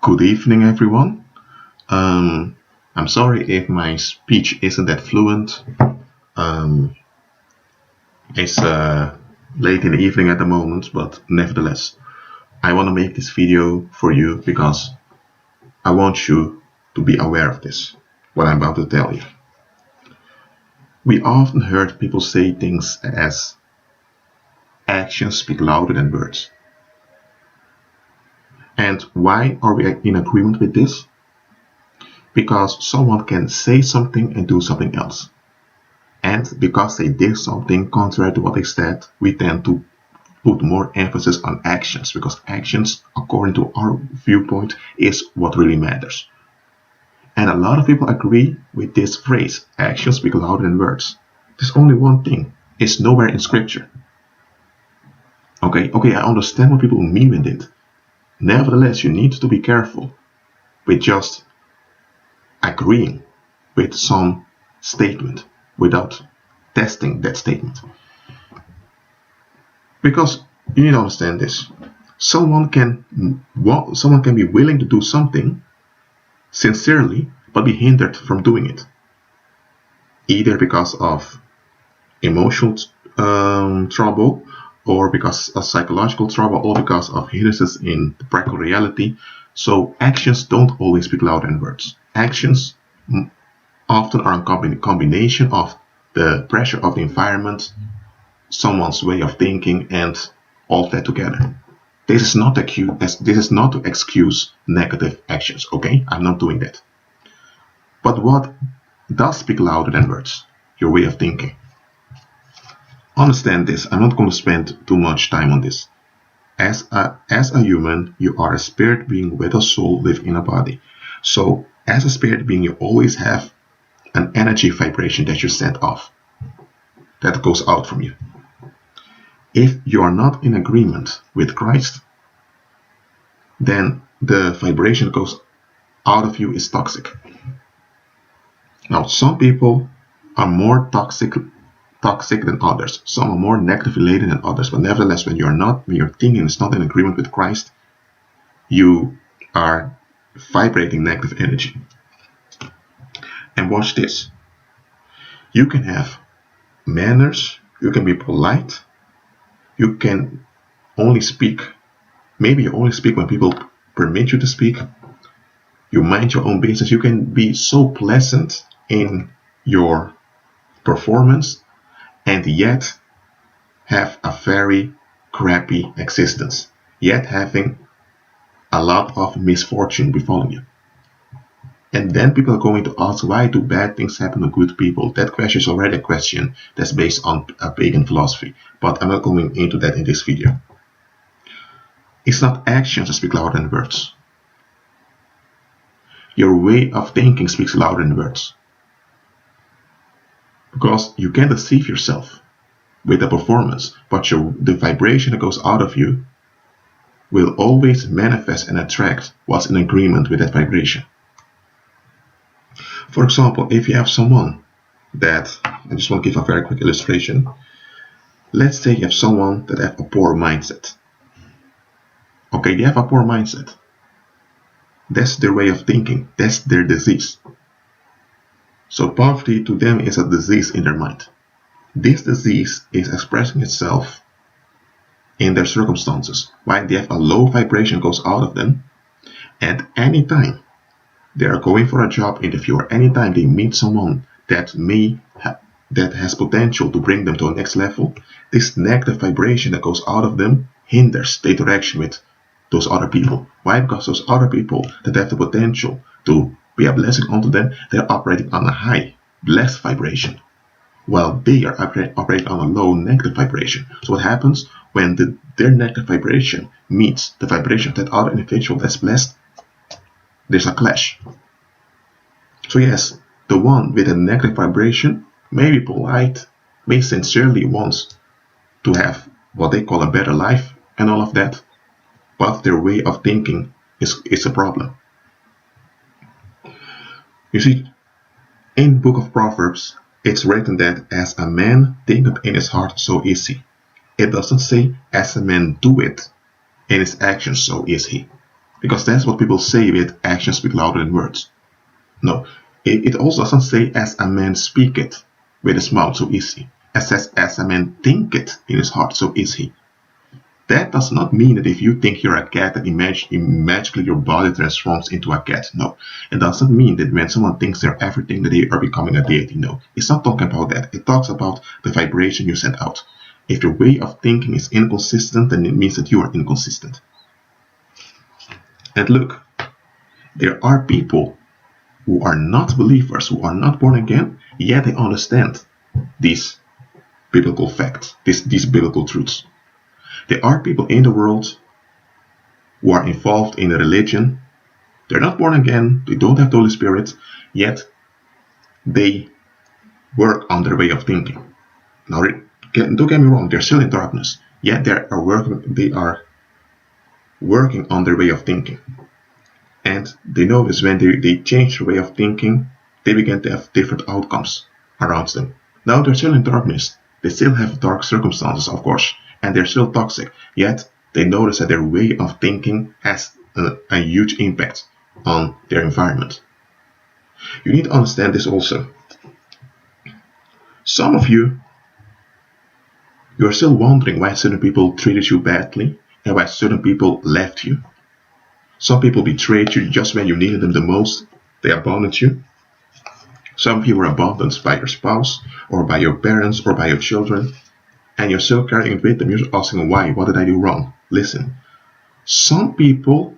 Good evening, everyone. Um, I'm sorry if my speech isn't that fluent. Um, it's late in the evening at the moment, but nevertheless, I want to make this video for you because I want you to be aware of this, what I'm about to tell you. We often heard people say things as actions speak louder than words. And why are we in agreement with this? Because someone can say something and do something else. And because they did something contrary to what they said, we tend to put more emphasis on actions, because actions, according to our viewpoint, is what really matters. And a lot of people agree with this phrase, actions speak louder than words. There's only one thing, it's nowhere in scripture. Okay, I understand what people mean with it. Nevertheless, you need to be careful with just agreeing with some statement without testing that statement. Because you need to understand this. Someone can be willing to do something sincerely, but be hindered from doing it. Either because of emotional trouble, or because of psychological trouble, or because of hindrances in the practical reality. So actions don't always speak louder than words. Actions often are a combination of the pressure of the environment, someone's way of thinking, and all that together. This is not to excuse negative actions, okay? I'm not doing that. But what does speak louder than words? Your way of thinking. Understand this. I'm not going to spend too much time on this. As a human, you are a spirit being with a soul living in a body. So as a spirit being, you always have an energy vibration that you send off, that goes out from you. If you are not in agreement with Christ, then the vibration that goes out of you is toxic. Now, some people are more toxic than others. Some are more negatively laden than others. But nevertheless, when your thinking is not in agreement with Christ, you are vibrating negative energy. And watch this. You can have manners. You can be polite. You can only speak. Maybe you only speak when people permit you to speak. You mind your own business. You can be so pleasant in your performance and yet have a very crappy existence, yet having a lot of misfortune befalling you. And then people are going to ask, why do bad things happen to good people? That question is already a question that's based on a pagan philosophy, but I'm not going into that in this video. It's not actions that speak louder than words. Your way of thinking speaks louder than words. Because you can deceive yourself with the performance, but the vibration that goes out of you will always manifest and attract what's in agreement with that vibration. For example, if you have someone that, I just want to give a very quick illustration. Let's say you have someone that have a poor mindset. Okay, they have a poor mindset. That's their way of thinking. That's their disease. So poverty to them is a disease in their mind. This disease is expressing itself in their circumstances. Why they have a low vibration goes out of them, and anytime they are going for a job interview, or anytime they meet someone that has potential to bring them to a next level, this negative vibration that goes out of them hinders the interaction with those other people. Why? Because those other people that have the potential to be a blessing unto them, they're operating on a high, blessed vibration, while they are operating on a low, negative vibration. So what happens when their negative vibration meets the vibration of that other individual that's blessed? There's a clash. So yes, the one with a negative vibration may be polite, may sincerely wants to have what they call a better life and all of that, but their way of thinking is a problem. You see, in the book of Proverbs, it's written that as a man thinketh in his heart, so is he. It doesn't say as a man doeth in his actions, so is he. Because that's what people say with actions speak louder than words. No, it also doesn't say as a man speaketh with his mouth, so is he. It says as a man thinketh in his heart, so is he. That does not mean that if you think you're a cat, that magically your body transforms into a cat. No. It doesn't mean that when someone thinks they're everything, that they are becoming a deity. No. It's not talking about that. It talks about the vibration you send out. If your way of thinking is inconsistent, then it means that you are inconsistent. And look, there are people who are not believers, who are not born again, yet they understand these biblical facts, these biblical truths. There are people in the world who are involved in a religion. They're not born again, they don't have the Holy Spirit, yet they work on their way of thinking. Now, don't get me wrong, they're still in darkness, yet they are working on their way of thinking. And they notice when they change their way of thinking, they begin to have different outcomes around them. Now they're still in darkness, they still have dark circumstances, of course, and they're still toxic, yet they notice that their way of thinking has a huge impact on their environment. You need to understand this also. Some of you're still wondering why certain people treated you badly and why certain people left you. Some people betrayed you just when you needed them the most. They abandoned you. Some of you were abandoned by your spouse or by your parents or by your children. And you're still carrying it with them. You're asking why? What did I do wrong? Listen, some people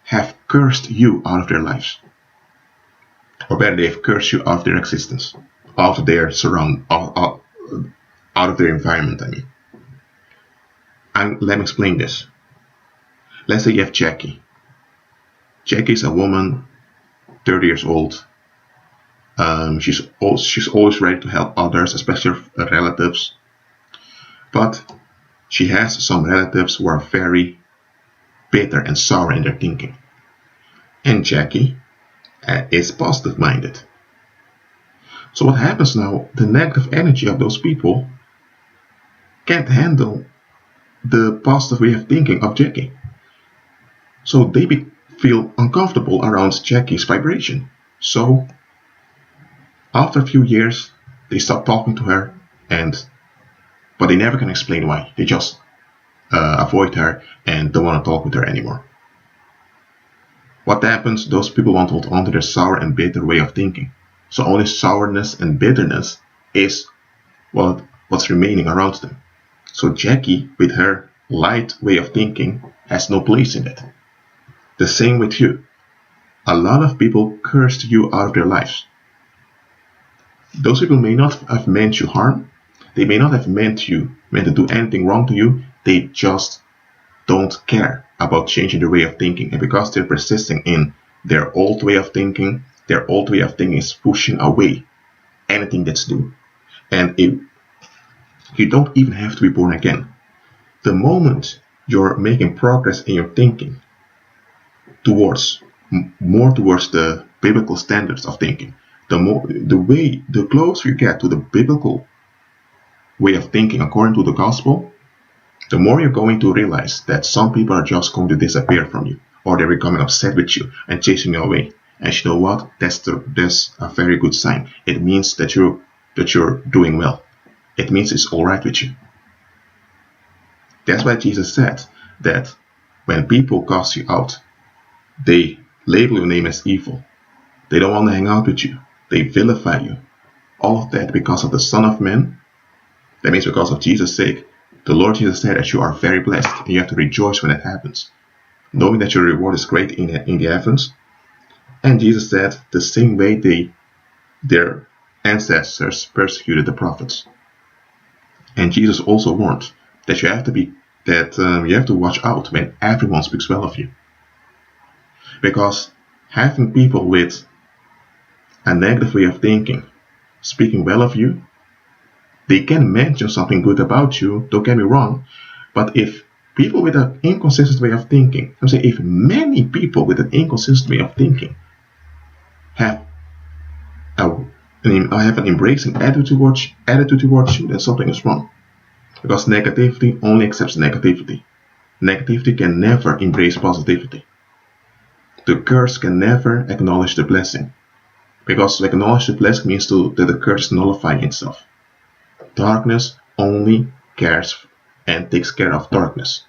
have cursed you out of their lives. Or better, they've cursed you out of their existence, out of their out of their environment, I mean. Let me explain this. Let's say you have Jackie. Jackie is a woman, 30 years old. She's always ready to help others, especially relatives. But she has some relatives who are very bitter and sour in their thinking. And Jackie is positive-minded. So what happens now, the negative energy of those people can't handle the positive way of thinking of Jackie. So they feel uncomfortable around Jackie's vibration. So after a few years, they stop talking to her, but they never can explain why. They just avoid her and don't want to talk with her anymore. What happens? Those people want to hold on to their sour and bitter way of thinking. So only sourness and bitterness is what's remaining around them. So Jackie, with her light way of thinking, has no place in it. The same with you. A lot of people cursed you out of their lives. Those people may not have meant you harm. They may not have meant to do anything wrong to you. They just don't care about changing their way of thinking. And because they're persisting in their old way of thinking, their old way of thinking is pushing away anything that's new. And you don't even have to be born again. The moment you're making progress in your thinking more towards the biblical standards of thinking, the closer you get to the biblical way of thinking according to the gospel, the more you're going to realize that some people are just going to disappear from you, or they're becoming upset with you and chasing you away. And you know what? That's a very good sign. It means that you're doing well. It means it's all right with you. That's why Jesus said that when people cast you out, they label your name as evil. They don't want to hang out with you. They vilify you. All of that because of the Son of Man. That means because of Jesus' sake. The Lord Jesus said that you are very blessed, and you have to rejoice when that happens, knowing that your reward is great in the heavens. And Jesus said the same way their ancestors persecuted the prophets. And Jesus also warned that you have to watch out when everyone speaks well of you, because having people with a negative way of thinking speaking well of you, they can mention something good about you, don't get me wrong, but if people with an inconsistent way of thinking, if many people with an inconsistent way of thinking have an embracing attitude towards you, then something is wrong. Because negativity only accepts negativity. Negativity can never embrace positivity. The curse can never acknowledge the blessing. Because to acknowledge the blessing means that the curse is nullifying itself. Darkness only cares and takes care of darkness.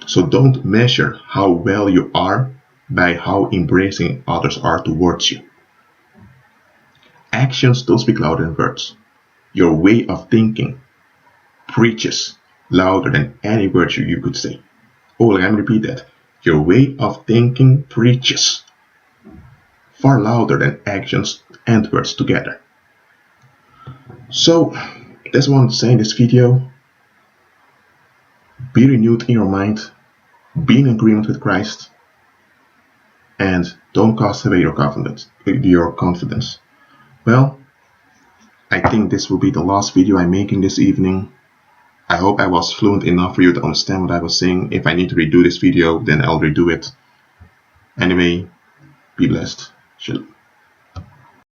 So don't measure how well you are by how embracing others are towards you. Actions don't speak louder than words. Your way of thinking preaches louder than any word you could say. Oh, let me repeat that. Your way of thinking preaches far louder than actions and words together. So, that's what I want to say in this video. Be renewed in your mind, be in agreement with Christ, and don't cast away your confidence. Well, I think this will be the last video I'm making this evening. I hope I was fluent enough for you to understand what I was saying. If I need to redo this video, then I'll redo it. Anyway, be blessed. Shalom.